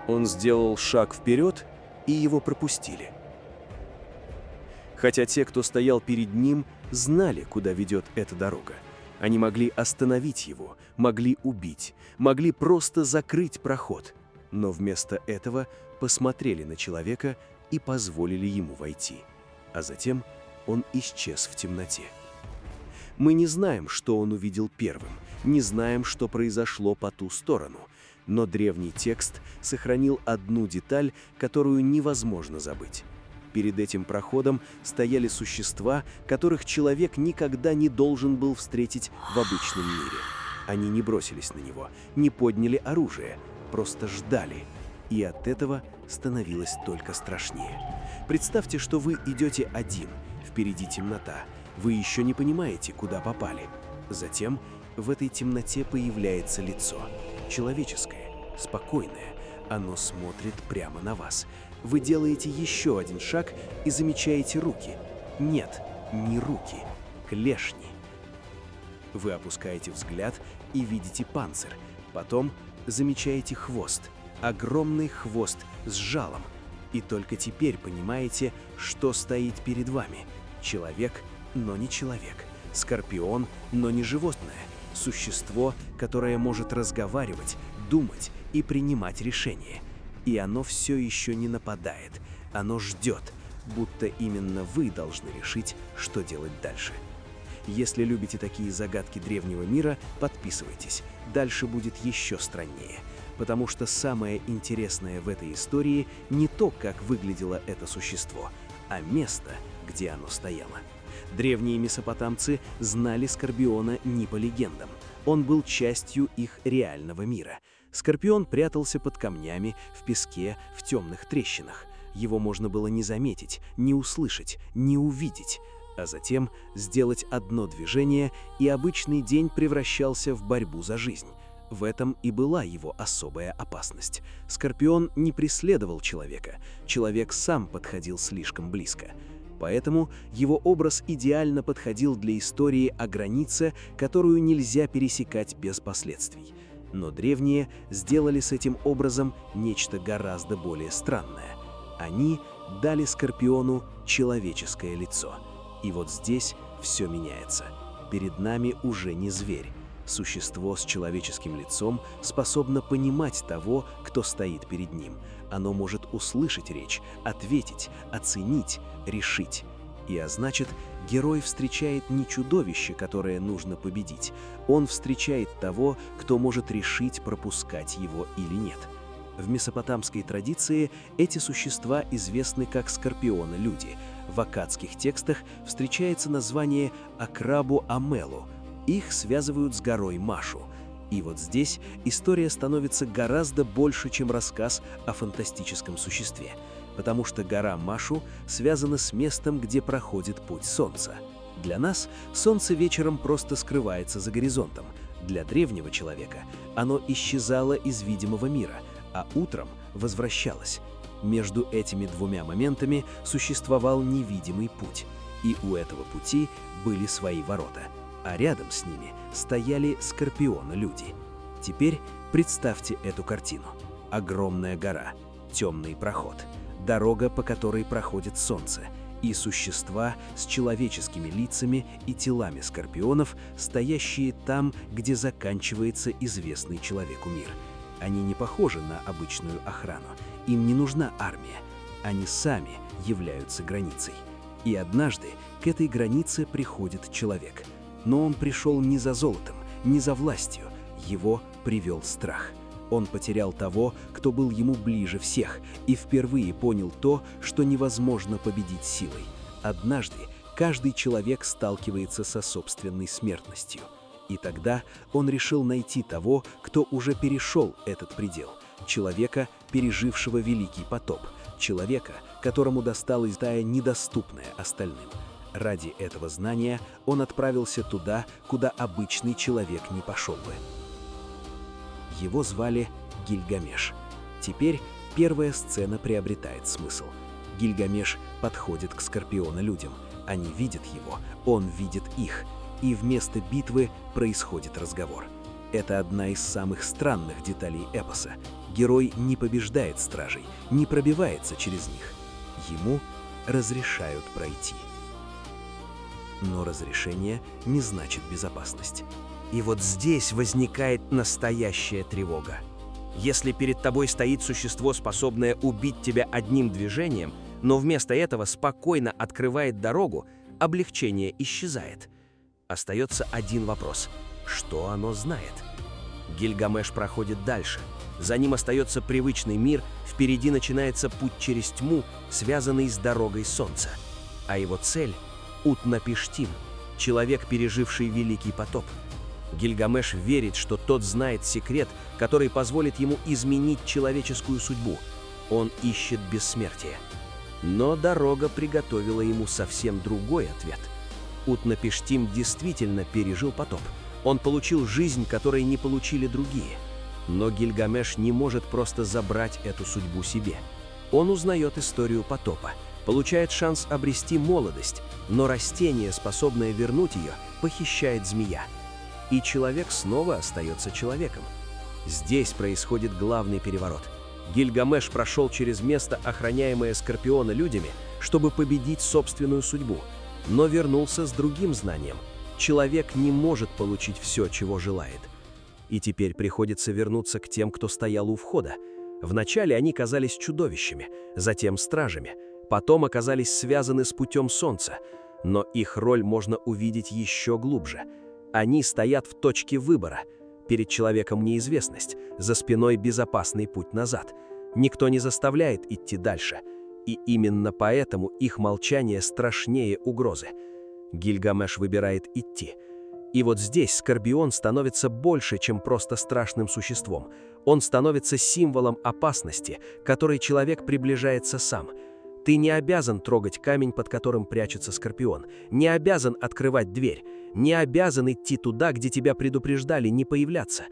Он сделал шаг вперед, и его пропустили. Хотя те, кто стоял перед ним, знали, куда ведет эта дорога. Они могли остановить его, могли убить, могли просто закрыть проход. Но вместо этого посмотрели на человека и позволили ему войти. А затем он исчез в темноте. Мы не знаем, что он увидел первым, не знаем, что произошло по ту сторону, но древний текст сохранил одну деталь, которую невозможно забыть. Перед этим проходом стояли существа, которых человек никогда не должен был встретить в обычном мире. Они не бросились на него, не подняли оружие, просто ждали. И от этого становилось только страшнее. Представьте, что вы идете один, впереди темнота, вы еще не понимаете, куда попали. Затем в этой темноте появляется лицо, человеческое, спокойное. Оно смотрит прямо на вас. Вы делаете еще один шаг и замечаете руки. Нет, не руки, клешни. Вы опускаете взгляд и видите панцирь. Потом замечаете хвост, огромный хвост с жалом. И только теперь понимаете, что стоит перед вами. Человек, но не человек. Скорпион, но не животное. Существо, которое может разговаривать, думать и принимать решения. И оно все еще не нападает. Оно ждет, будто именно вы должны решить, что делать дальше. Если любите такие загадки древнего мира, подписывайтесь. Дальше будет еще страннее. Потому что самое интересное в этой истории не то, как выглядело это существо, а место, где оно стояло. Древние месопотамцы знали Скорпиона не по легендам. Он был частью их реального мира. Скорпион прятался под камнями, в песке, в темных трещинах. Его можно было не заметить, не услышать, не увидеть. А затем сделать одно движение, и обычный день превращался в борьбу за жизнь. В этом и была его особая опасность. Скорпион не преследовал человека, человек сам подходил слишком близко. Поэтому его образ идеально подходил для истории о границе, которую нельзя пересекать без последствий. Но древние сделали с этим образом нечто гораздо более странное. Они дали Скорпиону человеческое лицо. И вот здесь все меняется. Перед нами уже не зверь. Существо с человеческим лицом способно понимать того, кто стоит перед ним. Оно может услышать речь, ответить, оценить, решить. А значит, герой встречает не чудовище, которое нужно победить. Он встречает того, кто может решить, пропускать его или нет. В месопотамской традиции эти существа известны как скорпионы-люди. В аккадских текстах встречается название Акрабу-Амелу. Их связывают с горой Машу. И вот здесь история становится гораздо больше, чем рассказ о фантастическом существе. Потому что гора Машу связана с местом, где проходит путь Солнца. Для нас Солнце вечером просто скрывается за горизонтом. Для древнего человека оно исчезало из видимого мира, а утром возвращалось. Между этими двумя моментами существовал невидимый путь. И у этого пути были свои ворота. А рядом с ними стояли скорпионы-люди. Теперь представьте эту картину. Огромная гора, темный проход, дорога, по которой проходит солнце, и существа с человеческими лицами и телами скорпионов, стоящие там, где заканчивается известный человеку мир. Они не похожи на обычную охрану, им не нужна армия, они сами являются границей. И однажды к этой границе приходит человек. Но он пришел не за золотом, не за властью, его привел страх. Он потерял того, кто был ему ближе всех, и впервые понял то, что невозможно победить силой. Однажды каждый человек сталкивается со собственной смертностью. И тогда он решил найти того, кто уже перешел этот предел. Человека, пережившего Великий потоп. Человека, которому досталась тая недоступная остальным. Ради этого знания он отправился туда, куда обычный человек не пошел бы. Его звали Гильгамеш. Теперь первая сцена приобретает смысл. Гильгамеш подходит к скорпиона-людям. Они видят его, он видит их. И вместо битвы происходит разговор. Это одна из самых странных деталей эпоса. Герой не побеждает стражей, не пробивается через них. Ему разрешают пройти. Но разрешение не значит безопасность. И вот здесь возникает настоящая тревога. Если перед тобой стоит существо, способное убить тебя одним движением, но вместо этого спокойно открывает дорогу, облегчение исчезает. Остается один вопрос: что оно знает? Гильгамеш проходит дальше. За ним остается привычный мир, впереди начинается путь через тьму, связанный с дорогой солнца. А его цель — Утнапиштим, человек, переживший Великий потоп. Гильгамеш верит, что тот знает секрет, который позволит ему изменить человеческую судьбу. Он ищет бессмертие. Но дорога приготовила ему совсем другой ответ. Утнапиштим действительно пережил потоп. Он получил жизнь, которой не получили другие. Но Гильгамеш не может просто забрать эту судьбу себе. Он узнает историю потопа, получает шанс обрести молодость, но растение, способное вернуть ее, похищает змея. И человек снова остается человеком. Здесь происходит главный переворот. Гильгамеш прошел через место, охраняемое Скорпиона людьми, чтобы победить собственную судьбу, но вернулся с другим знанием. Человек не может получить все, чего желает. И теперь приходится вернуться к тем, кто стоял у входа. Вначале они казались чудовищами, затем стражами, потом оказались связаны с путем солнца, но их роль можно увидеть еще глубже. Они стоят в точке выбора. Перед человеком неизвестность, за спиной безопасный путь назад. Никто не заставляет идти дальше. И именно поэтому их молчание страшнее угрозы. Гильгамеш выбирает идти. И вот здесь Скорпион становится больше, чем просто страшным существом. Он становится символом опасности, к которой человек приближается сам. Ты не обязан трогать камень, под которым прячется Скорпион, не обязан открывать дверь, не обязан идти туда, где тебя предупреждали не появляться.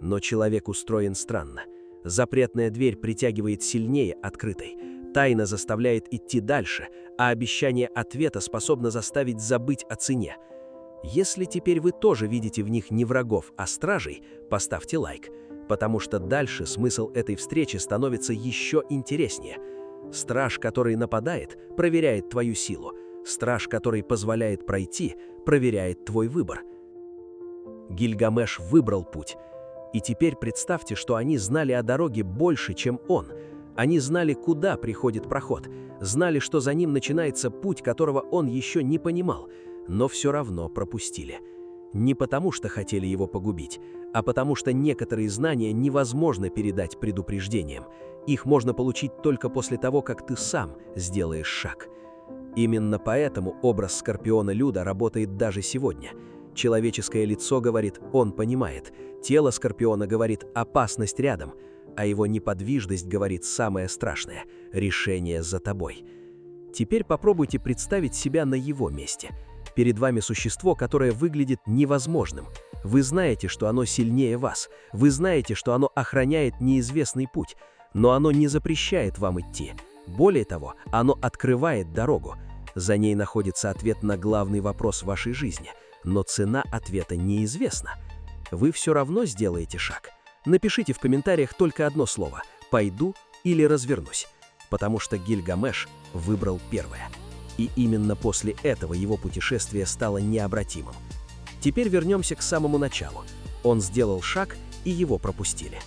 Но человек устроен странно. Запретная дверь притягивает сильнее открытой. Тайна заставляет идти дальше, а обещание ответа способно заставить забыть о цене. Если теперь вы тоже видите в них не врагов, а стражей, поставьте лайк, потому что дальше смысл этой встречи становится еще интереснее. Страж, который нападает, проверяет твою силу. Страж, который позволяет пройти, проверяет твой выбор. Гильгамеш выбрал путь. И теперь представьте, что они знали о дороге больше, чем он. Они знали, куда приходит проход, знали, что за ним начинается путь, которого он еще не понимал, но все равно пропустили. Не потому, что хотели его погубить, а потому что некоторые знания невозможно передать предупреждением. Их можно получить только после того, как ты сам сделаешь шаг. Именно поэтому образ Скорпиона Люда работает даже сегодня. Человеческое лицо говорит «он понимает», тело Скорпиона говорит «опасность рядом», а его неподвижность говорит самое страшное – решение за тобой. Теперь попробуйте представить себя на его месте. Перед вами существо, которое выглядит невозможным. Вы знаете, что оно сильнее вас. Вы знаете, что оно охраняет неизвестный путь. Но оно не запрещает вам идти. Более того, оно открывает дорогу. За ней находится ответ на главный вопрос вашей жизни. Но цена ответа неизвестна. Вы все равно сделаете шаг. Напишите в комментариях только одно слово – «пойду» или «развернусь», потому что Гильгамеш выбрал первое. И именно после этого его путешествие стало необратимым. Теперь вернемся к самому началу. Он сделал шаг, и его пропустили.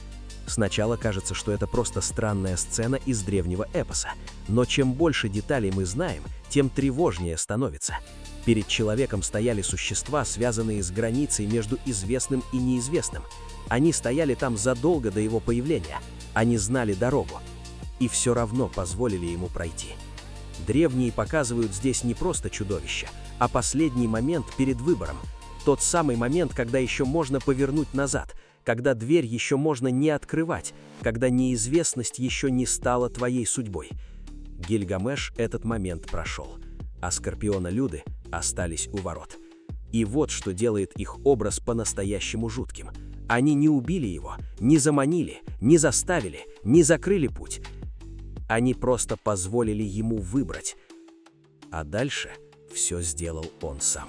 Сначала кажется, что это просто странная сцена из древнего эпоса, но чем больше деталей мы знаем, тем тревожнее становится. Перед человеком стояли существа, связанные с границей между известным и неизвестным. Они стояли там задолго до его появления. Они знали дорогу. И все равно позволили ему пройти. Древние показывают здесь не просто чудовище, а последний момент перед выбором. Тот самый момент, когда еще можно повернуть назад, когда дверь еще можно не открывать, когда неизвестность еще не стала твоей судьбой. Гильгамеш этот момент прошел, а Скорпиона-люды остались у ворот. И вот что делает их образ по-настоящему жутким. Они не убили его, не заманили, не заставили, не закрыли путь. Они просто позволили ему выбрать. А дальше все сделал он сам.